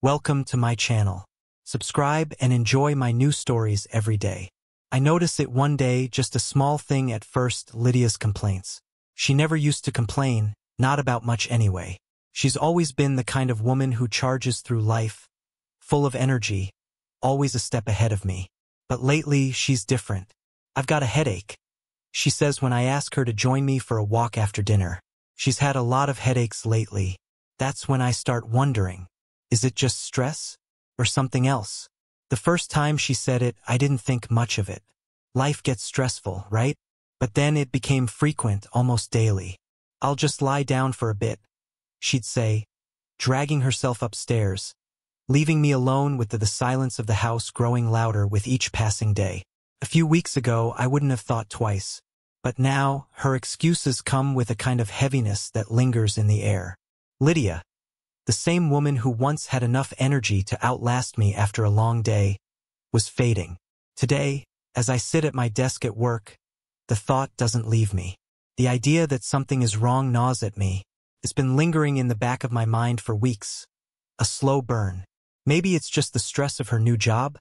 Welcome to my channel. Subscribe and enjoy my new stories every day. I notice it one day, just a small thing at first, Lydia's complaints. She never used to complain, not about much anyway. She's always been the kind of woman who charges through life, full of energy, always a step ahead of me. But lately, she's different. I've got a headache, she says when I ask her to join me for a walk after dinner. She's had a lot of headaches lately. That's when I start wondering, is it just stress or something else? The first time she said it, I didn't think much of it. Life gets stressful, right? But then it became frequent, almost daily. I'll just lie down for a bit, she'd say, dragging herself upstairs, leaving me alone with the silence of the house growing louder with each passing day. A few weeks ago, I wouldn't have thought twice. But now, her excuses come with a kind of heaviness that lingers in the air. Lydia, the same woman who once had enough energy to outlast me after a long day, was fading. Today, as I sit at my desk at work, the thought doesn't leave me. The idea that something is wrong gnaws at me. It's been lingering in the back of my mind for weeks. A slow burn. Maybe it's just the stress of her new job,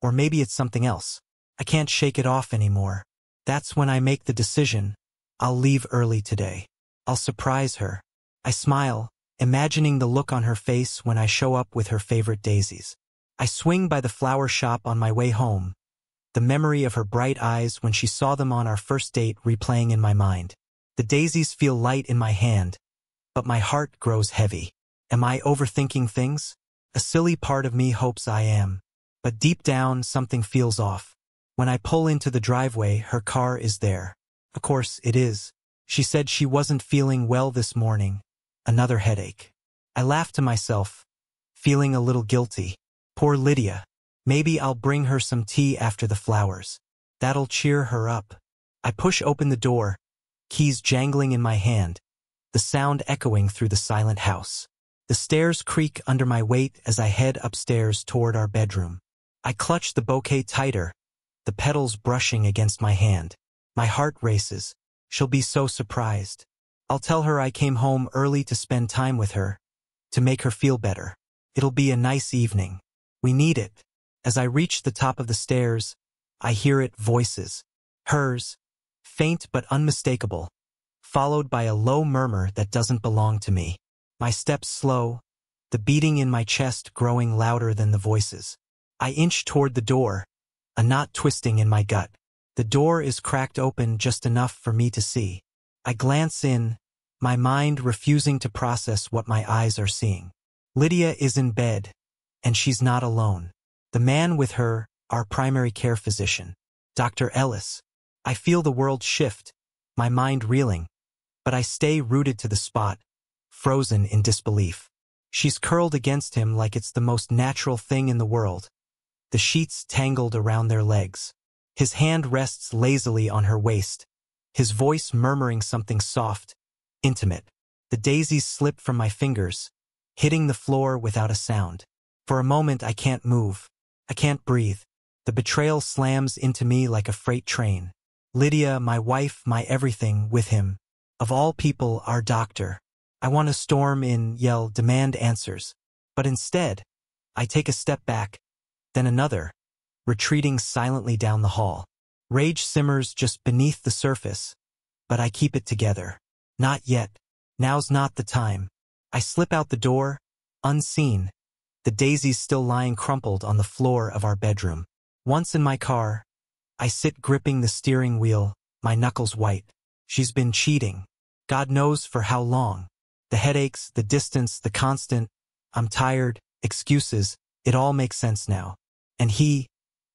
or maybe it's something else. I can't shake it off anymore. That's when I make the decision. I'll leave early today. I'll surprise her. I smile, imagining the look on her face when I show up with her favorite daisies. I swing by the flower shop on my way home, the memory of her bright eyes when she saw them on our first date replaying in my mind. The daisies feel light in my hand, but my heart grows heavy. Am I overthinking things? A silly part of me hopes I am. But deep down, something feels off. When I pull into the driveway, her car is there. Of course, it is. She said she wasn't feeling well this morning. Another headache. I laugh to myself, feeling a little guilty. Poor Lydia. Maybe I'll bring her some tea after the flowers. That'll cheer her up. I push open the door, keys jangling in my hand, the sound echoing through the silent house. The stairs creak under my weight as I head upstairs toward our bedroom. I clutch the bouquet tighter, the petals brushing against my hand. My heart races. She'll be so surprised. I'll tell her I came home early to spend time with her, to make her feel better. It'll be a nice evening. We need it. As I reach the top of the stairs, I hear it, voices. Hers, faint but unmistakable, followed by a low murmur that doesn't belong to me. My steps slow, the beating in my chest growing louder than the voices. I inch toward the door, a knot twisting in my gut. The door is cracked open just enough for me to see. I glance in, my mind refusing to process what my eyes are seeing. Lydia is in bed, and she's not alone. The man with her, our primary care physician, Dr. Ellis. I feel the world shift, my mind reeling, but I stay rooted to the spot, frozen in disbelief. She's curled against him like it's the most natural thing in the world, the sheets tangled around their legs. His hand rests lazily on her waist, his voice murmuring something soft, intimate. The daisies slip from my fingers, hitting the floor without a sound. For a moment I can't move. I can't breathe. The betrayal slams into me like a freight train. Lydia, my wife, my everything, with him. Of all people, our doctor. I want to storm in, yell, demand answers. But instead, I take a step back, then another, retreating silently down the hall. Rage simmers just beneath the surface, but I keep it together. Not yet. Now's not the time. I slip out the door, unseen, the daisies still lying crumpled on the floor of our bedroom. Once in my car, I sit gripping the steering wheel, my knuckles white. She's been cheating. God knows for how long. The headaches, the distance, the constant, I'm tired, excuses, it all makes sense now. And he,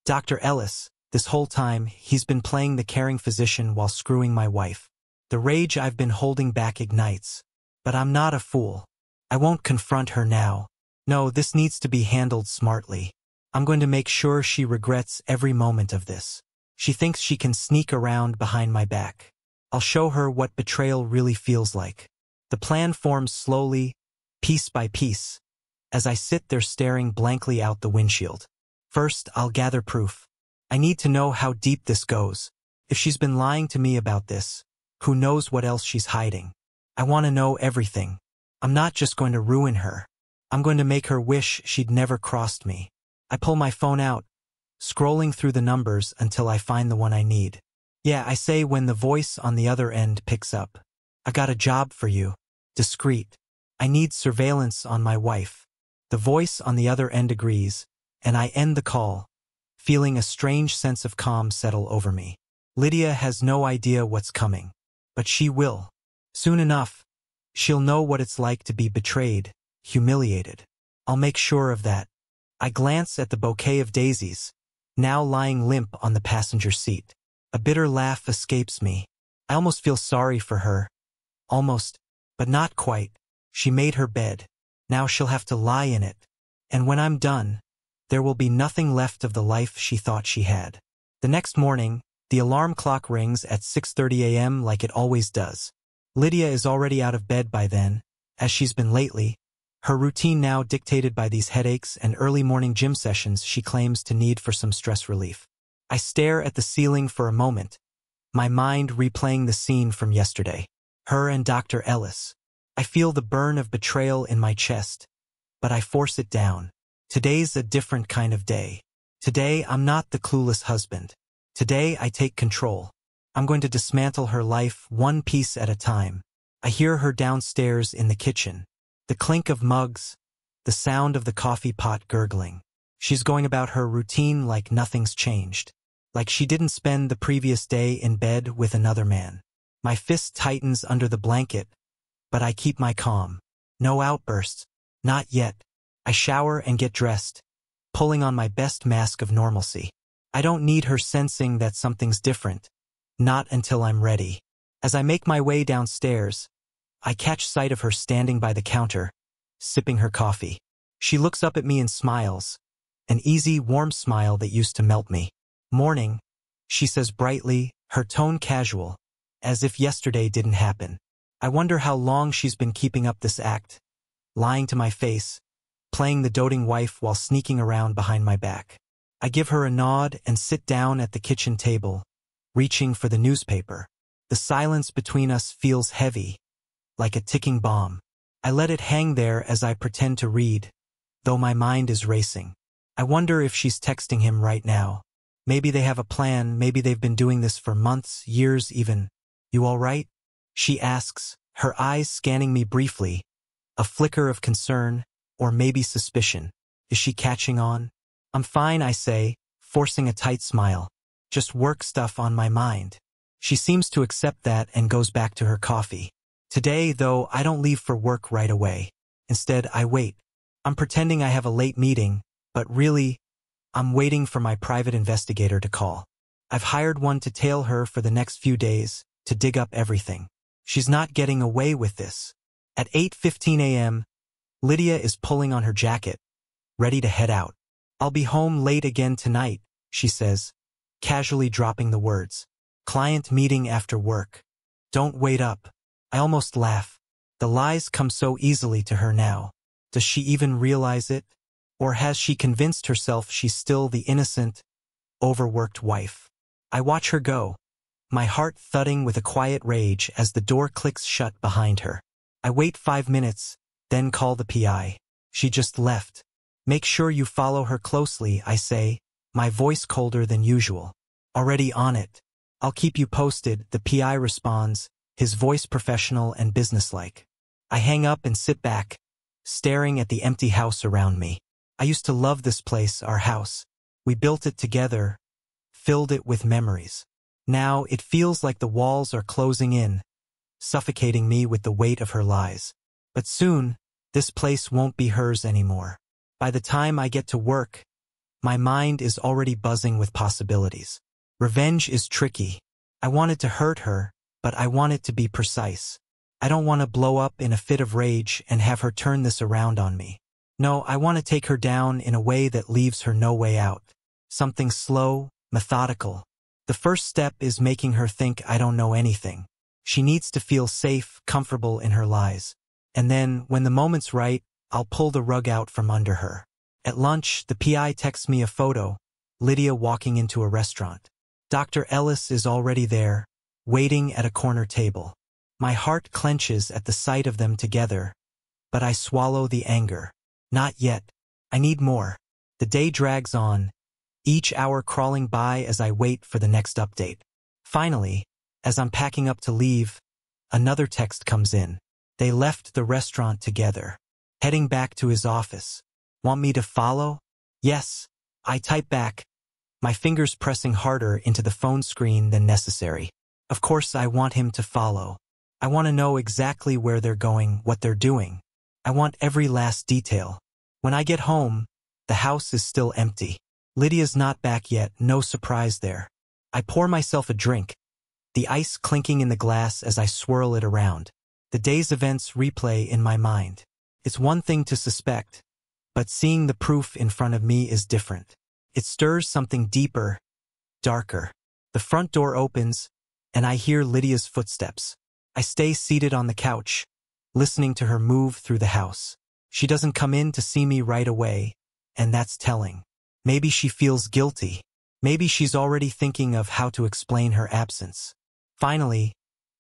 Dr. Ellis, this whole time, he's been playing the caring physician while screwing my wife. The rage I've been holding back ignites. But I'm not a fool. I won't confront her now. No, this needs to be handled smartly. I'm going to make sure she regrets every moment of this. She thinks she can sneak around behind my back. I'll show her what betrayal really feels like. The plan forms slowly, piece by piece, as I sit there staring blankly out the windshield. First, I'll gather proof. I need to know how deep this goes. If she's been lying to me about this, who knows what else she's hiding? I want to know everything. I'm not just going to ruin her. I'm going to make her wish she'd never crossed me. I pull my phone out, scrolling through the numbers until I find the one I need. Yeah, I say when the voice on the other end picks up. I got a job for you. Discreet. I need surveillance on my wife. The voice on the other end agrees, and I end the call, feeling a strange sense of calm settle over me. Lydia has no idea what's coming, but she will. Soon enough, she'll know what it's like to be betrayed, humiliated. I'll make sure of that. I glance at the bouquet of daisies, now lying limp on the passenger seat. A bitter laugh escapes me. I almost feel sorry for her. Almost, but not quite. She made her bed. Now she'll have to lie in it. And when I'm done, there will be nothing left of the life she thought she had. The next morning, the alarm clock rings at 6:30 a.m. like it always does. Lydia is already out of bed by then, as she's been lately, her routine now dictated by these headaches and early morning gym sessions she claims to need for some stress relief. I stare at the ceiling for a moment, my mind replaying the scene from yesterday. Her and Dr. Ellis. I feel the burn of betrayal in my chest, but I force it down. Today's a different kind of day. Today, I'm not the clueless husband. Today, I take control. I'm going to dismantle her life one piece at a time. I hear her downstairs in the kitchen. The clink of mugs, the sound of the coffee pot gurgling. She's going about her routine like nothing's changed. Like she didn't spend the previous day in bed with another man. My fist tightens under the blanket, but I keep my calm. No outbursts. Not yet. I shower and get dressed, pulling on my best mask of normalcy. I don't need her sensing that something's different. Not until I'm ready. As I make my way downstairs, I catch sight of her standing by the counter, sipping her coffee. She looks up at me and smiles, an easy, warm smile that used to melt me. Morning, she says brightly, her tone casual, as if yesterday didn't happen. I wonder how long she's been keeping up this act, lying to my face, playing the doting wife while sneaking around behind my back. I give her a nod and sit down at the kitchen table, reaching for the newspaper. The silence between us feels heavy, like a ticking bomb. I let it hang there as I pretend to read, though my mind is racing. I wonder if she's texting him right now. Maybe they have a plan, maybe they've been doing this for months, years even. You all right? She asks, her eyes scanning me briefly, a flicker of concern, or maybe suspicion. Is she catching on? I'm fine, I say, forcing a tight smile. Just work stuff on my mind. She seems to accept that and goes back to her coffee. Today, though, I don't leave for work right away. Instead, I wait. I'm pretending I have a late meeting, but really, I'm waiting for my private investigator to call. I've hired one to tail her for the next few days, to dig up everything. She's not getting away with this. At 8:15 a.m., Lydia is pulling on her jacket, ready to head out. I'll be home late again tonight, she says, casually dropping the words. Client meeting after work. Don't wait up. I almost laugh. The lies come so easily to her now. Does she even realize it? Or has she convinced herself she's still the innocent, overworked wife? I watch her go, my heart thudding with a quiet rage as the door clicks shut behind her. I wait 5 minutes, then call the PI. She just left. Make sure you follow her closely, I say, my voice colder than usual. Already on it. I'll keep you posted, the PI responds, his voice professional and businesslike. I hang up and sit back, staring at the empty house around me. I used to love this place, our house. We built it together, filled it with memories. Now it feels like the walls are closing in, suffocating me with the weight of her lies. But soon, this place won't be hers anymore. By the time I get to work, my mind is already buzzing with possibilities. Revenge is tricky. I wanted to hurt her, but I want it to be precise. I don't want to blow up in a fit of rage and have her turn this around on me. No, I want to take her down in a way that leaves her no way out. Something slow, methodical. The first step is making her think I don't know anything. She needs to feel safe, comfortable in her lies. And then, when the moment's right, I'll pull the rug out from under her. At lunch, the PI texts me a photo, Lydia walking into a restaurant. Dr. Ellis is already there, waiting at a corner table. My heart clenches at the sight of them together, but I swallow the anger. Not yet. I need more. The day drags on, each hour crawling by as I wait for the next update. Finally, as I'm packing up to leave, another text comes in. They left the restaurant together, heading back to his office. Want me to follow? Yes. I type back, my fingers pressing harder into the phone screen than necessary. Of course I want him to follow. I want to know exactly where they're going, what they're doing. I want every last detail. When I get home, the house is still empty. Lydia's not back yet, no surprise there. I pour myself a drink, the ice clinking in the glass as I swirl it around. The day's events replay in my mind. It's one thing to suspect, but seeing the proof in front of me is different. It stirs something deeper, darker. The front door opens, and I hear Lydia's footsteps. I stay seated on the couch, listening to her move through the house. She doesn't come in to see me right away, and that's telling. Maybe she feels guilty. Maybe she's already thinking of how to explain her absence. Finally,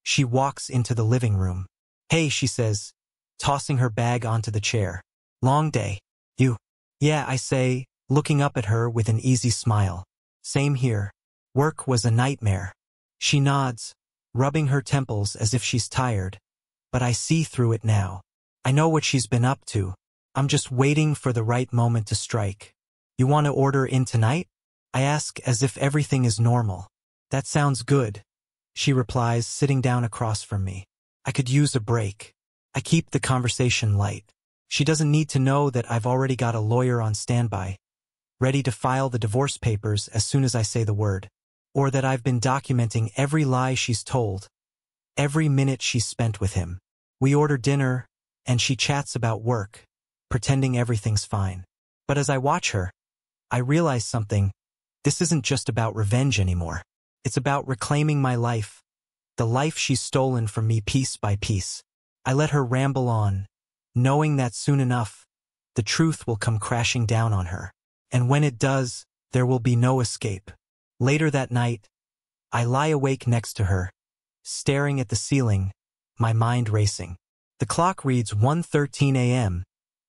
she walks into the living room. Hey, she says, tossing her bag onto the chair. Long day. You? Yeah, I say, looking up at her with an easy smile. Same here. Work was a nightmare. She nods, rubbing her temples as if she's tired. But I see through it now. I know what she's been up to. I'm just waiting for the right moment to strike. You want to order in tonight? I ask as if everything is normal. That sounds good, she replies, sitting down across from me. I could use a break. I keep the conversation light. She doesn't need to know that I've already got a lawyer on standby, ready to file the divorce papers as soon as I say the word, or that I've been documenting every lie she's told, every minute she's spent with him. We order dinner, and she chats about work, pretending everything's fine. But as I watch her, I realize something. This isn't just about revenge anymore. It's about reclaiming my life, the life she's stolen from me piece by piece. I let her ramble on, knowing that soon enough, the truth will come crashing down on her. And when it does, there will be no escape. Later that night, I lie awake next to her, staring at the ceiling, my mind racing. The clock reads 1:13 a.m.,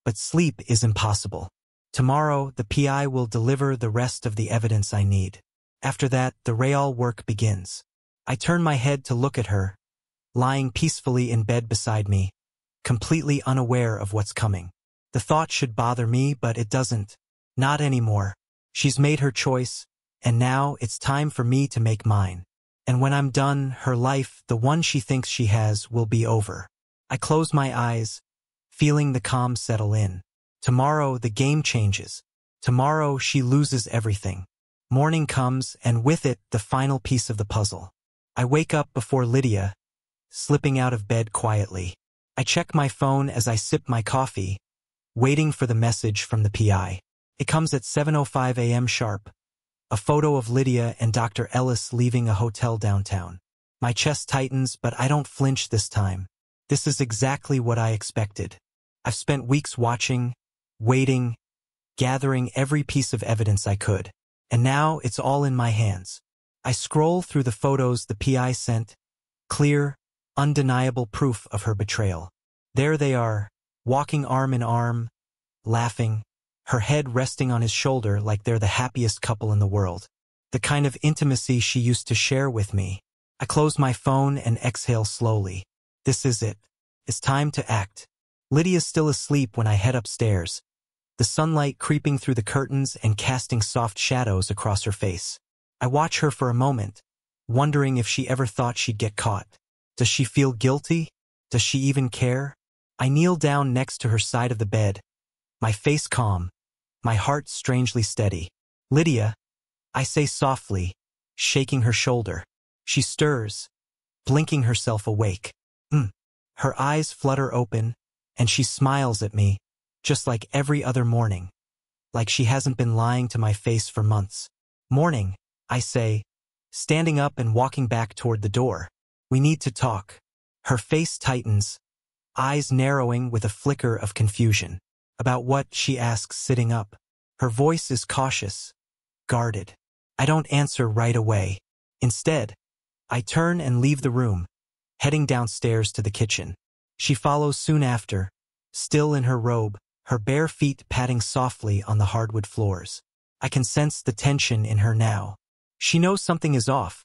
but sleep is impossible. Tomorrow, the PI will deliver the rest of the evidence I need. After that, the real work begins. I turn my head to look at her, lying peacefully in bed beside me, completely unaware of what's coming. The thought should bother me, but it doesn't. Not anymore. She's made her choice, and now it's time for me to make mine. And when I'm done, her life, the one she thinks she has, will be over. I close my eyes, feeling the calm settle in. Tomorrow, the game changes. Tomorrow, she loses everything. Morning comes, and with it, the final piece of the puzzle. I wake up before Lydia, slipping out of bed quietly. I check my phone as I sip my coffee, waiting for the message from the PI. It comes at 7:05 a.m. sharp. A photo of Lydia and Dr. Ellis leaving a hotel downtown. My chest tightens, but I don't flinch this time. This is exactly what I expected. I've spent weeks watching, waiting, gathering every piece of evidence I could. And now it's all in my hands. I scroll through the photos the PI sent, clear, undeniable proof of her betrayal. There they are, walking arm in arm, laughing, her head resting on his shoulder like they're the happiest couple in the world. The kind of intimacy she used to share with me. I close my phone and exhale slowly. This is it. It's time to act. Lydia's still asleep when I head upstairs, the sunlight creeping through the curtains and casting soft shadows across her face. I watch her for a moment, wondering if she ever thought she'd get caught. Does she feel guilty? Does she even care? I kneel down next to her side of the bed, my face calm, my heart strangely steady. Lydia, I say softly, shaking her shoulder. She stirs, blinking herself awake. Her eyes flutter open, and she smiles at me, just like every other morning, like she hasn't been lying to my face for months. Morning, I say, standing up and walking back toward the door. We need to talk. Her face tightens, eyes narrowing with a flicker of confusion. About what, she asks, sitting up. Her voice is cautious, guarded. I don't answer right away. Instead, I turn and leave the room, heading downstairs to the kitchen. She follows soon after, still in her robe, her bare feet patting softly on the hardwood floors. I can sense the tension in her now. She knows something is off,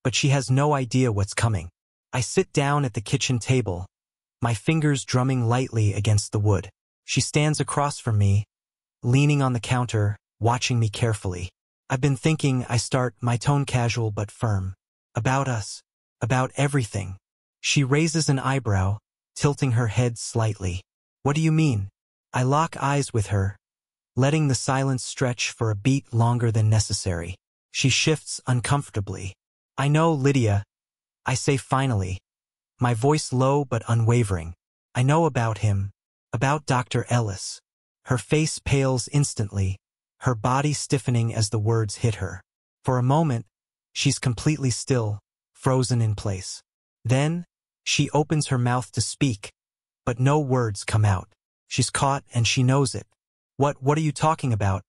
but she has no idea what's coming. I sit down at the kitchen table, my fingers drumming lightly against the wood. She stands across from me, leaning on the counter, watching me carefully. I've been thinking, I start, my tone casual but firm. About us. About everything. She raises an eyebrow, tilting her head slightly. What do you mean? I lock eyes with her, letting the silence stretch for a beat longer than necessary. She shifts uncomfortably. I know, Lydia. I say finally, my voice low but unwavering. I know about him. About Dr. Ellis. Her face pales instantly, her body stiffening as the words hit her. For a moment, she's completely still, frozen in place. Then, she opens her mouth to speak, but no words come out. She's caught and she knows it. What are you talking about?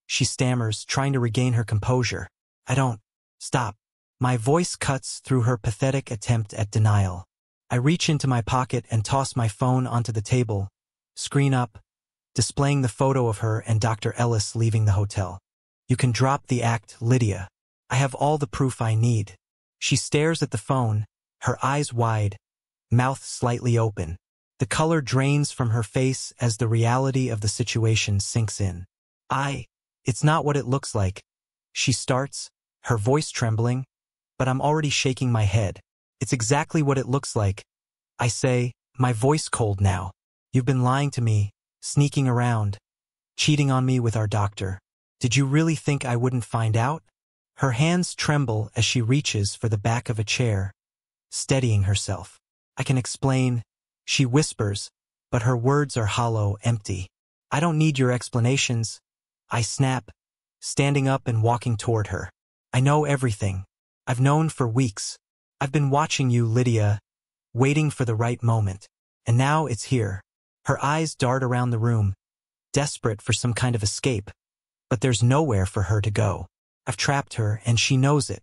She stammers, trying to regain her composure. I don't. Stop. My voice cuts through her pathetic attempt at denial. I reach into my pocket and toss my phone onto the table, screen up, displaying the photo of her and Dr. Ellis leaving the hotel. You can drop the act, Lydia. I have all the proof I need. She stares at the phone, her eyes wide, mouth slightly open. The color drains from her face as the reality of the situation sinks in. It's not what it looks like. She starts, her voice trembling, but I'm already shaking my head. It's exactly what it looks like. I say, my voice cold now. You've been lying to me, sneaking around, cheating on me with our doctor. Did you really think I wouldn't find out? Her hands tremble as she reaches for the back of a chair, steadying herself. I can explain, she whispers, but her words are hollow, empty. I don't need your explanations. I snap, standing up and walking toward her. I know everything. I've known for weeks. I've been watching you, Lydia, waiting for the right moment. And now it's here. Her eyes dart around the room, desperate for some kind of escape. But there's nowhere for her to go. I've trapped her, and she knows it.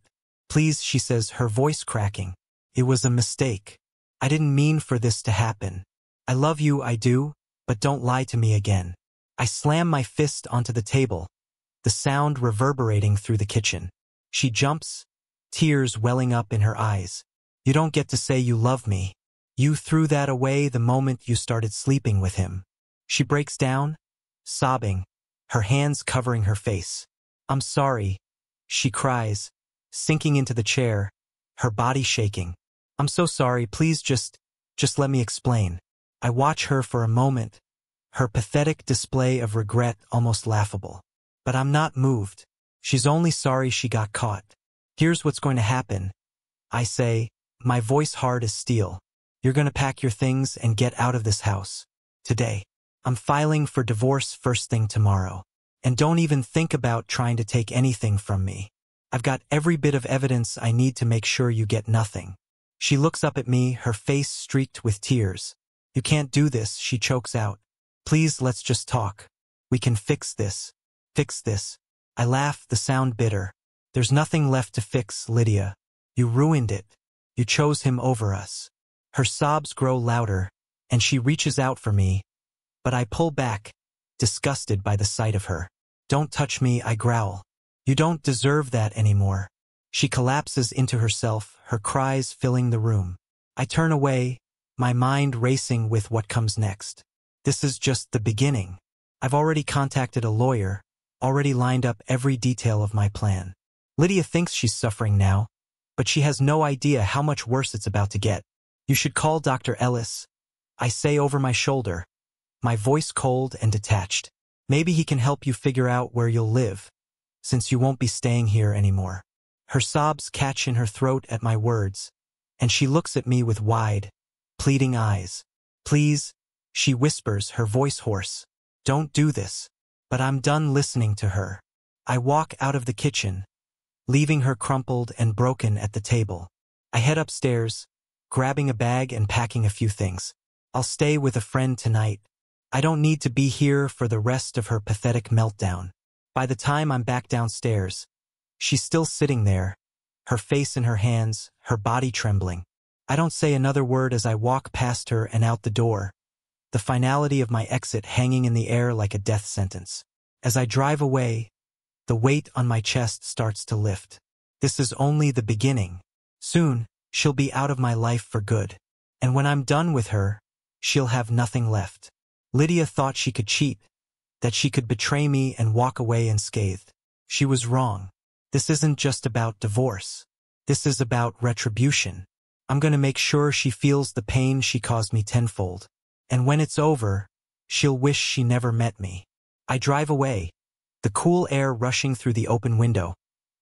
Please, she says, her voice cracking. It was a mistake. I didn't mean for this to happen. I love you, I do, but don't lie to me again. I slam my fist onto the table, the sound reverberating through the kitchen. She jumps, tears welling up in her eyes. You don't get to say you love me. You threw that away the moment you started sleeping with him. She breaks down, sobbing, her hands covering her face. I'm sorry, she cries, sinking into the chair, her body shaking. I'm so sorry, please just let me explain. I watch her for a moment, her pathetic display of regret almost laughable. But I'm not moved. She's only sorry she got caught. Here's what's going to happen. I say, my voice hard as steel. You're going to pack your things and get out of this house. Today. I'm filing for divorce first thing tomorrow. And don't even think about trying to take anything from me. I've got every bit of evidence I need to make sure you get nothing. She looks up at me, her face streaked with tears. You can't do this, she chokes out. Please, let's just talk. We can fix this. Fix this. I laugh, the sound bitter. There's nothing left to fix, Lydia. You ruined it. You chose him over us. Her sobs grow louder, and she reaches out for me, but I pull back, disgusted by the sight of her. Don't touch me, I growl. You don't deserve that anymore. She collapses into herself, her cries filling the room. I turn away, my mind racing with what comes next. This is just the beginning. I've already contacted a lawyer, already lined up every detail of my plan. Lydia thinks she's suffering now, but she has no idea how much worse it's about to get. You should call Dr. Ellis, I say over my shoulder, my voice cold and detached. Maybe he can help you figure out where you'll live, since you won't be staying here anymore. Her sobs catch in her throat at my words, and she looks at me with wide, pleading eyes. Please, she whispers, her voice hoarse. Don't do this. But I'm done listening to her. I walk out of the kitchen, leaving her crumpled and broken at the table. I head upstairs, grabbing a bag and packing a few things. I'll stay with a friend tonight. I don't need to be here for the rest of her pathetic meltdown. By the time I'm back downstairs, she's still sitting there, her face in her hands, her body trembling. I don't say another word as I walk past her and out the door, the finality of my exit hanging in the air like a death sentence. As I drive away, the weight on my chest starts to lift. This is only the beginning. Soon, she'll be out of my life for good. And when I'm done with her, she'll have nothing left. Lydia thought she could cheat, that she could betray me and walk away unscathed. She was wrong. This isn't just about divorce. This is about retribution. I'm going to make sure she feels the pain she caused me tenfold. And when it's over, she'll wish she never met me. I drive away, the cool air rushing through the open window,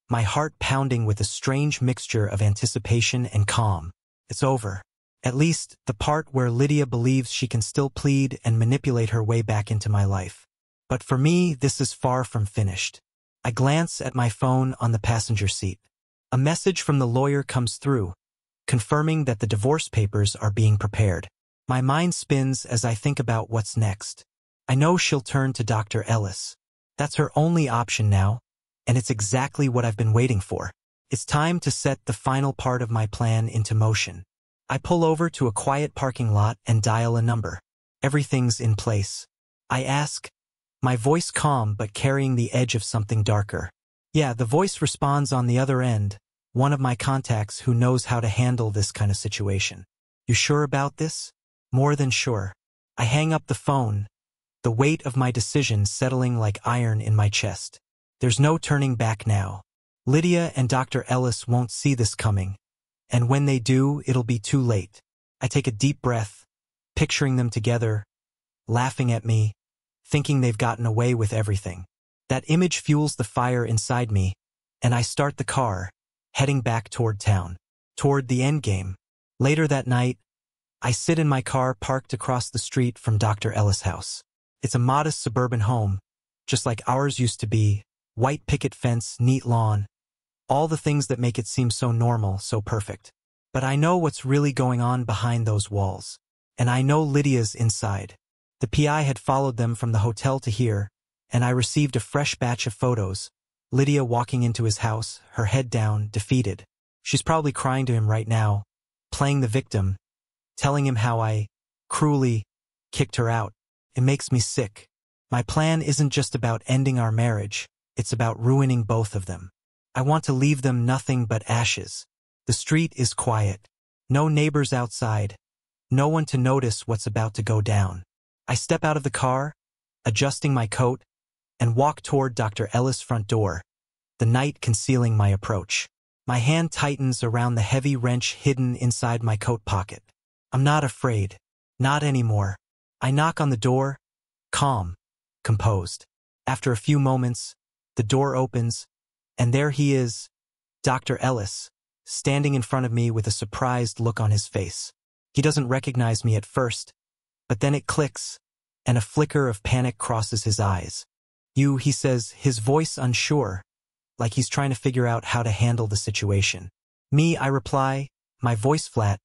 my heart pounding with a strange mixture of anticipation and calm. It's over. At least, the part where Lydia believes she can still plead and manipulate her way back into my life. But for me, this is far from finished. I glance at my phone on the passenger seat. A message from the lawyer comes through, confirming that the divorce papers are being prepared. My mind spins as I think about what's next. I know she'll turn to Dr. Ellis. That's her only option now, and it's exactly what I've been waiting for. It's time to set the final part of my plan into motion. I pull over to a quiet parking lot and dial a number. Everything's in place. I ask, my voice calm but carrying the edge of something darker. Yeah, the voice responds on the other end, one of my contacts who knows how to handle this kind of situation. You sure about this? More than sure. I hang up the phone, the weight of my decision settling like iron in my chest. There's no turning back now. Lydia and Dr. Ellis won't see this coming, and when they do, it'll be too late. I take a deep breath, picturing them together, laughing at me, thinking they've gotten away with everything. That image fuels the fire inside me, and I start the car, heading back toward town, toward the endgame. Later that night, I sit in my car parked across the street from Dr. Ellis' house. It's a modest suburban home, just like ours used to be, white picket fence, neat lawn, all the things that make it seem so normal, so perfect. But I know what's really going on behind those walls. And I know Lydia's inside. The PI had followed them from the hotel to here, and I received a fresh batch of photos. Lydia walking into his house, her head down, defeated. She's probably crying to him right now, playing the victim, telling him how I cruelly kicked her out. It makes me sick. My plan isn't just about ending our marriage, it's about ruining both of them. I want to leave them nothing but ashes. The street is quiet. No neighbors outside. No one to notice what's about to go down. I step out of the car, adjusting my coat, and walk toward Dr. Ellis' front door, the night concealing my approach. My hand tightens around the heavy wrench hidden inside my coat pocket. I'm not afraid. Not anymore. I knock on the door, calm, composed. After a few moments, the door opens, and there he is, Dr. Ellis, standing in front of me with a surprised look on his face. He doesn't recognize me at first, but then it clicks, and a flicker of panic crosses his eyes. You, he says, his voice unsure, like he's trying to figure out how to handle the situation. Me, I reply, my voice flat,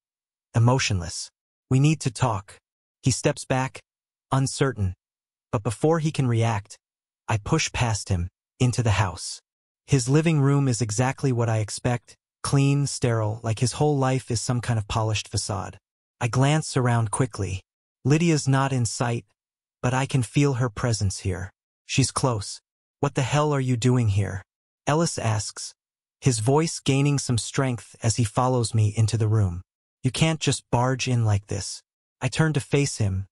emotionless. We need to talk. He steps back, uncertain, but before he can react, I push past him, into the house. His living room is exactly what I expect, clean, sterile, like his whole life is some kind of polished facade. I glance around quickly. Lydia's not in sight, but I can feel her presence here. She's close. What the hell are you doing here? Ellis asks, his voice gaining some strength as he follows me into the room. You can't just barge in like this. I turn to face him,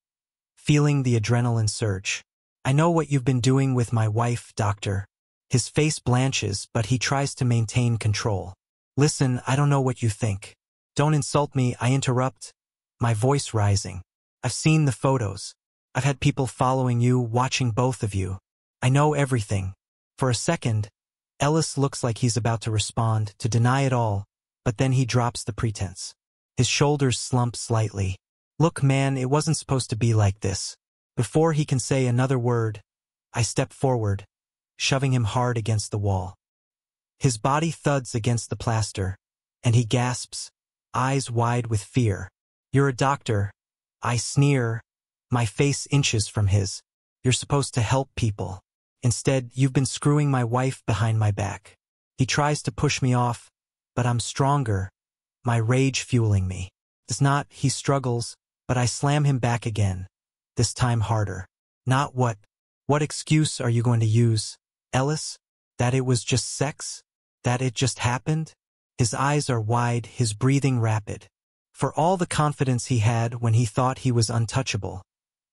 feeling the adrenaline surge. I know what you've been doing with my wife, doctor. His face blanches, but he tries to maintain control. Listen, I don't know what you think. Don't insult me, I interrupt, my voice rising. I've seen the photos. I've had people following you, watching both of you. I know everything. For a second, Ellis looks like he's about to respond, to deny it all, but then he drops the pretense. His shoulders slump slightly. Look, man, it wasn't supposed to be like this. Before he can say another word, I step forward, shoving him hard against the wall. His body thuds against the plaster, and he gasps, eyes wide with fear. You're a doctor. I sneer, my face inches from his. You're supposed to help people. Instead, you've been screwing my wife behind my back. He tries to push me off, but I'm stronger, my rage fueling me. It's not, he struggles, but I slam him back again. this time harder. Not what? What excuse are you going to use, Ellis? That it was just sex? That it just happened? His eyes are wide, his breathing rapid. For all the confidence he had when he thought he was untouchable,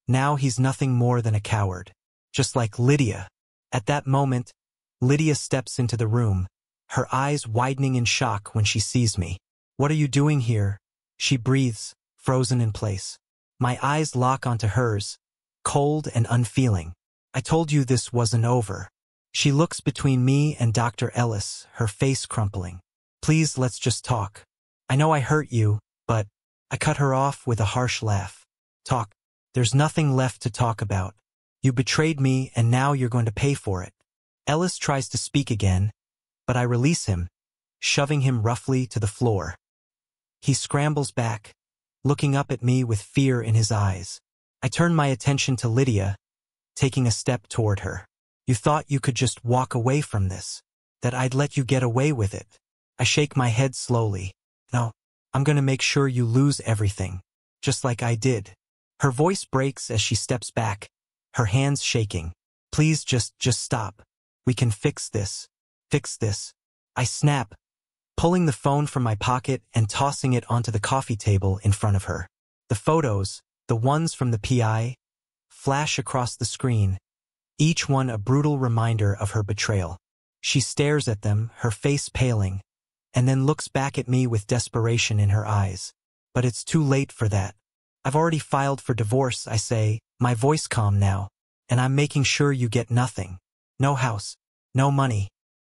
now he's nothing more than a coward. Just like Lydia. At that moment, Lydia steps into the room, her eyes widening in shock when she sees me. What are you doing here? She breathes, frozen in place. My eyes lock onto hers, cold and unfeeling. I told you this wasn't over. She looks between me and Dr. Ellis, her face crumpling. Please, let's just talk. I know I hurt you, but I cut her off with a harsh laugh. Talk. There's nothing left to talk about. You betrayed me and now you're going to pay for it. Ellis tries to speak again, but I release him, shoving him roughly to the floor. He scrambles back, looking up at me with fear in his eyes. I turn my attention to Lydia, taking a step toward her. You thought you could just walk away from this, that I'd let you get away with it. I shake my head slowly. No, I'm going to make sure you lose everything, just like I did. Her voice breaks as she steps back, her hands shaking. Please just stop. We can fix this. Fix this. I snap, pulling the phone from my pocket and tossing it onto the coffee table in front of her. The photos, the ones from the PI, flash across the screen, each one a brutal reminder of her betrayal. She stares at them, her face paling, and then looks back at me with desperation in her eyes. But it's too late for that. I've already filed for divorce, I say, my voice calm now, and I'm making sure you get nothing. No house, no money,